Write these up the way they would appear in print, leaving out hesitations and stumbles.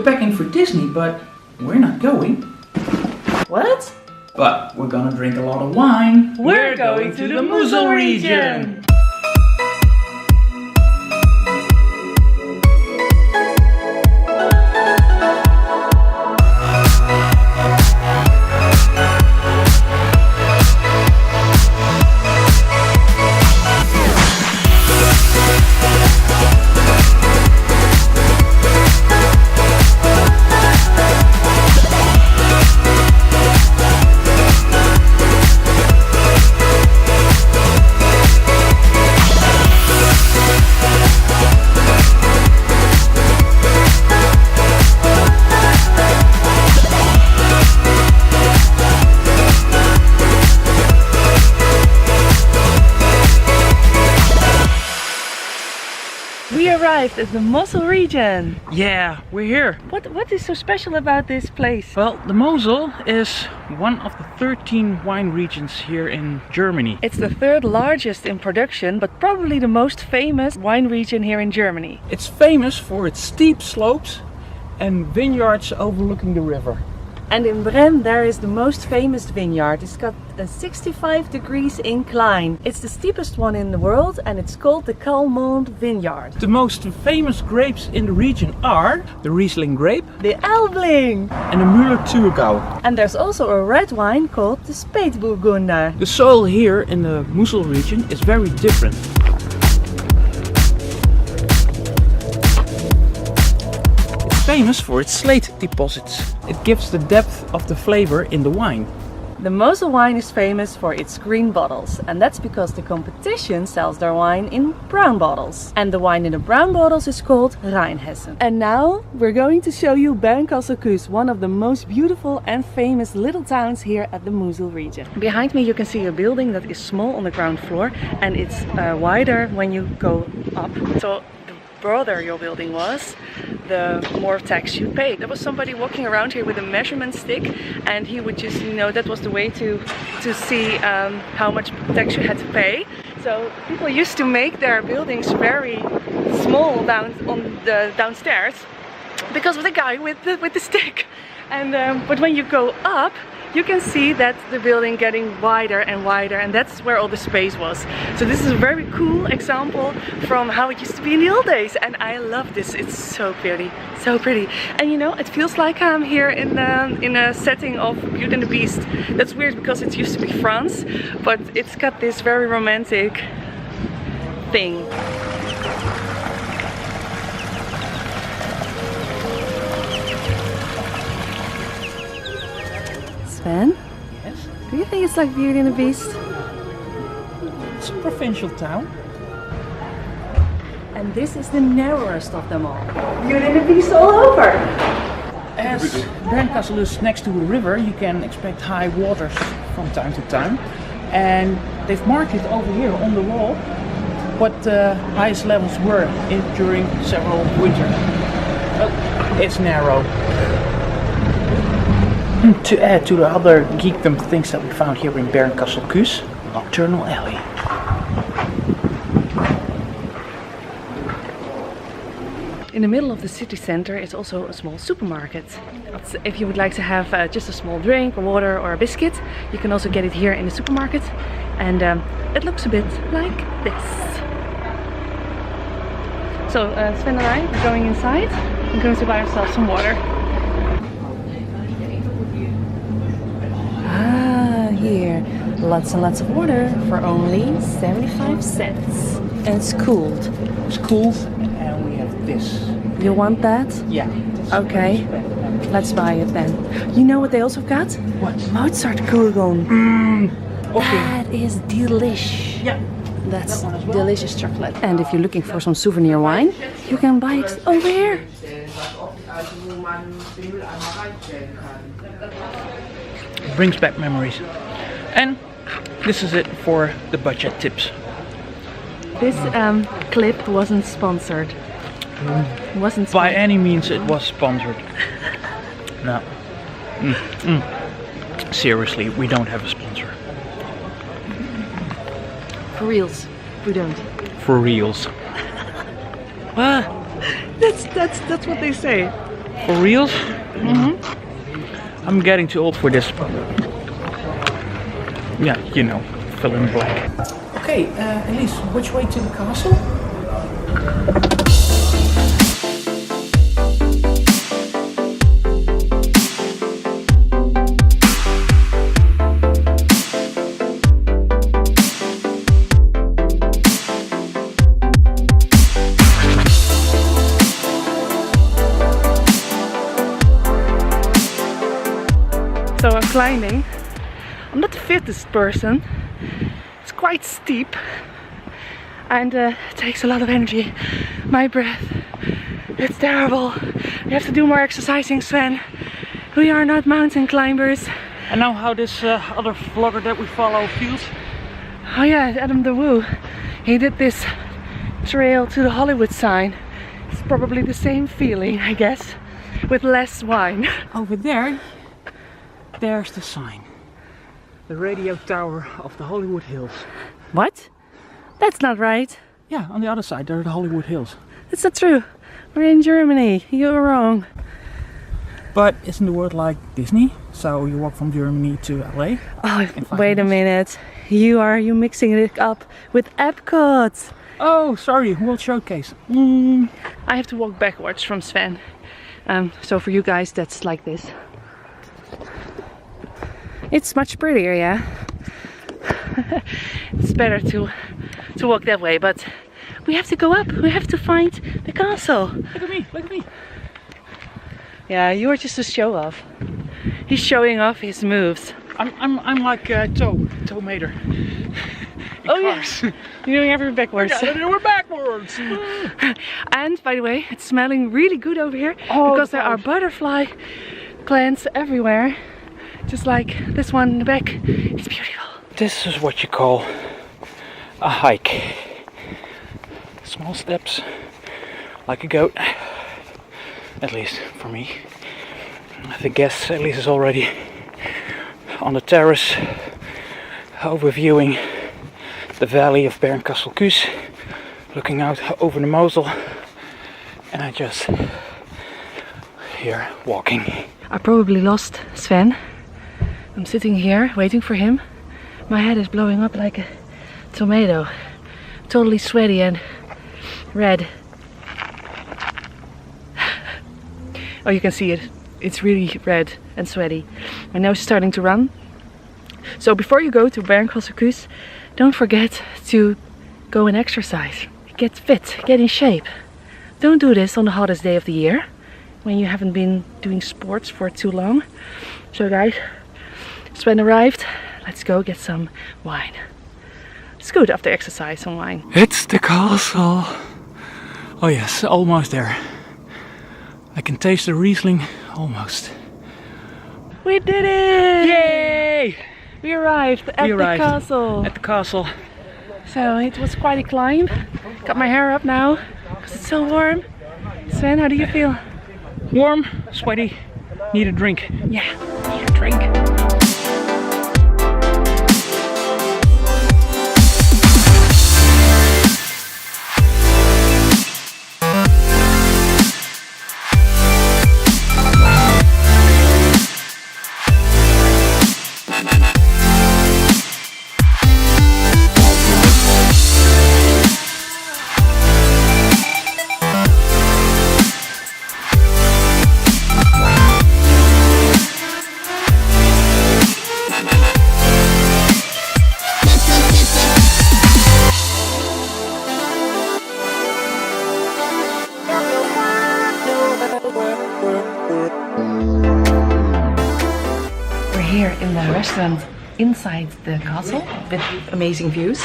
We're packing for Disney, but we're not going. What? But we're gonna drink a lot of wine. We're going to the Mosel Region. We arrived at the Mosel Region. Yeah, we're here. What is so special about this place? Well, the Mosel is one of the 13 wine regions here in Germany. It's the third largest in production, but probably the most famous wine region here in Germany. It's famous for its steep slopes and vineyards overlooking the river. And in Brem there is the most famous vineyard. It's got a 65 degrees incline. It's the steepest one in the world and it's called the Calmont Vineyard. The most famous grapes in the region are the Riesling grape, The Elbling! and the Müller-Thurgau. And there's also a red wine called the Spätburgunder. The soil here in the Mosel region is very different. Famous for its slate deposits. It gives the depth of the flavor in the wine. The Mosel wine is famous for its green bottles, and that's because the competition sells their wine in brown bottles. And the wine in the brown bottles is called Rheinhessen. And now we're going to show you Bernkastel-Kues, one of the most beautiful and famous little towns here at the Mosel region. Behind me you can see a building that is small on the ground floor and it's wider when you go up. So the broader your building was, the more tax you pay. There was somebody walking around here with a measurement stick and he would just, that was the way to see how much tax you had to pay. So people used to make their buildings very small downstairs because of the guy with the stick. And but when you go up, you can see that the building getting wider and wider, and that's where all the space was. So this is a very cool example from how it used to be in the old days, and I love this. It's so pretty, so pretty. And it feels like I'm here in a setting of Beauty and the Beast. That's weird because it used to be France, but it's got this very romantic thing. Sven? Yes? Do you think it's like Beauty and the Beast? It's a provincial town. And this is the narrowest of them all. Beauty and the Beast all over! As Bernkastel is next to a river, you can expect high waters from time to time. And they've marked it over here on the wall what the highest levels were during several winters. Oh, it's narrow. To add to the other geekdom things that we found here in Bernkastel-Kues, nocturnal alley. In the middle of the city center is also a small supermarket. If you would like to have just a small drink, or water or a biscuit, you can also get it here in the supermarket. And it looks a bit like this. So Sven and I are going inside. I'm going to buy ourselves some water. Here, lots and lots of water for only 75 cents. And it's cooled. It's cooled, and we have this. You want that? Yeah. Okay, let's buy it then. You know what they also got? What? Mozartkugeln. Okay. That is delish. Yeah. That's delicious chocolate. And if you're looking for some souvenir wine, you can buy it over here. Brings back memories. And this is it for the budget tips. This clip wasn't sponsored. By any means it was sponsored. No. Seriously, we don't have a sponsor. For reals, we don't. For reals. That's what they say. For reals? I'm getting too old for this. Yeah, you know, fill in the blank. Okay, Elise, which way to the castle? So I'm climbing. I'm not the fittest person. It's quite steep and it takes a lot of energy. My breath, it's terrible. We have to do more exercising, Sven. We are not mountain climbers. And now how this other vlogger that we follow feels? Oh yeah, Adam the Woo. He did this trail to the Hollywood sign. It's probably the same feeling, I guess, with less wine. Over there, there's the sign. The radio tower of the Hollywood Hills. What? That's not right. Yeah, on the other side there are the Hollywood Hills. That's not true. We're in Germany. You're wrong. But isn't the world like Disney? So you walk from Germany to LA? Oh, wait a minute. You mixing it up with Epcot. Oh, sorry, World Showcase. I have to walk backwards from Sven. So for you guys, that's like this. It's much prettier, yeah. It's better to walk that way, but we have to go up. We have to find the castle. Look at me, look at me. Yeah, you are just a show off. He's showing off his moves. I'm like Toe Mater. Oh cars. Yeah, you're doing everything backwards. Yeah, we're backwards. And by the way, it's smelling really good over here because there are butterfly plants everywhere. Just like this one in the back. It's beautiful. This is what you call a hike. Small steps, like a goat. At least for me. The guest at least is already on the terrace, overviewing the valley of Bernkastel-Kues, looking out over the Mosel, and I just here walking. I probably lost Sven. I'm sitting here waiting for him. My head is blowing up like a tomato. Totally sweaty and red. Oh, you can see it. It's really red and sweaty. My nose is starting to run. So before you go to Bernkastel-Kues, don't forget to go and exercise. Get fit, get in shape. Don't do this on the hottest day of the year, when you haven't been doing sports for too long. So guys, Sven arrived. Let's go get some wine. It's good after exercise, some wine. It's the castle. Oh yes, almost there. I can taste the Riesling almost. We did it! Yay! We arrived at the castle. At the castle. So it was quite a climb. Got my hair up now because it's so warm. Sven, how do you feel? Warm, sweaty, need a drink. Yeah, need a drink. We're here in the restaurant inside the castle with amazing views.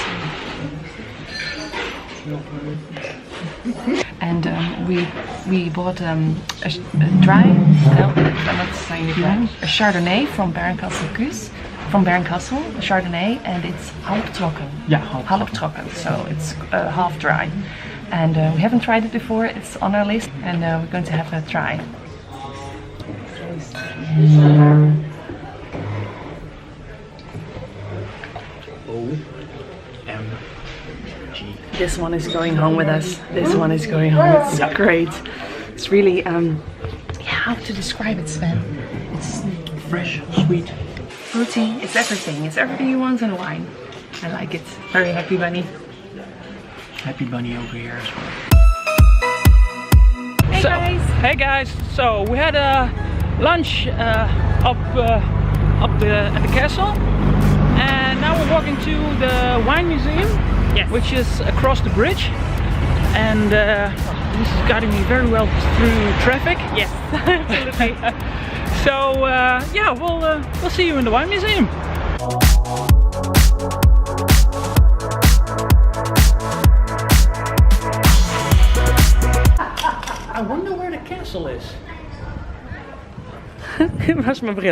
And we bought a dry, no, I'm not saying it right, a Chardonnay from Bernkastel-Kues, from Bernkastel, a Chardonnay, and it's halbtrocken. Yeah, halbtrocken, so it's half dry. And we haven't tried it before, it's on our list, and we're going to have a try. This one is going home with us. This one is going home. It's great. It's really, yeah, how to describe it, Sven. It's fresh, sweet. Fruity, it's everything. It's everything you want in a wine. I like it. Very happy bunny. Happy bunny over here as well. Hey guys! Hey guys! So we had a lunch up at the castle, and now we're walking to the wine museum, Yes. which is across the bridge. And this is guiding me very well through traffic. Yes, absolutely. So yeah, we'll see you in the wine museum. I wonder where the castle is. Waar is mijn bril?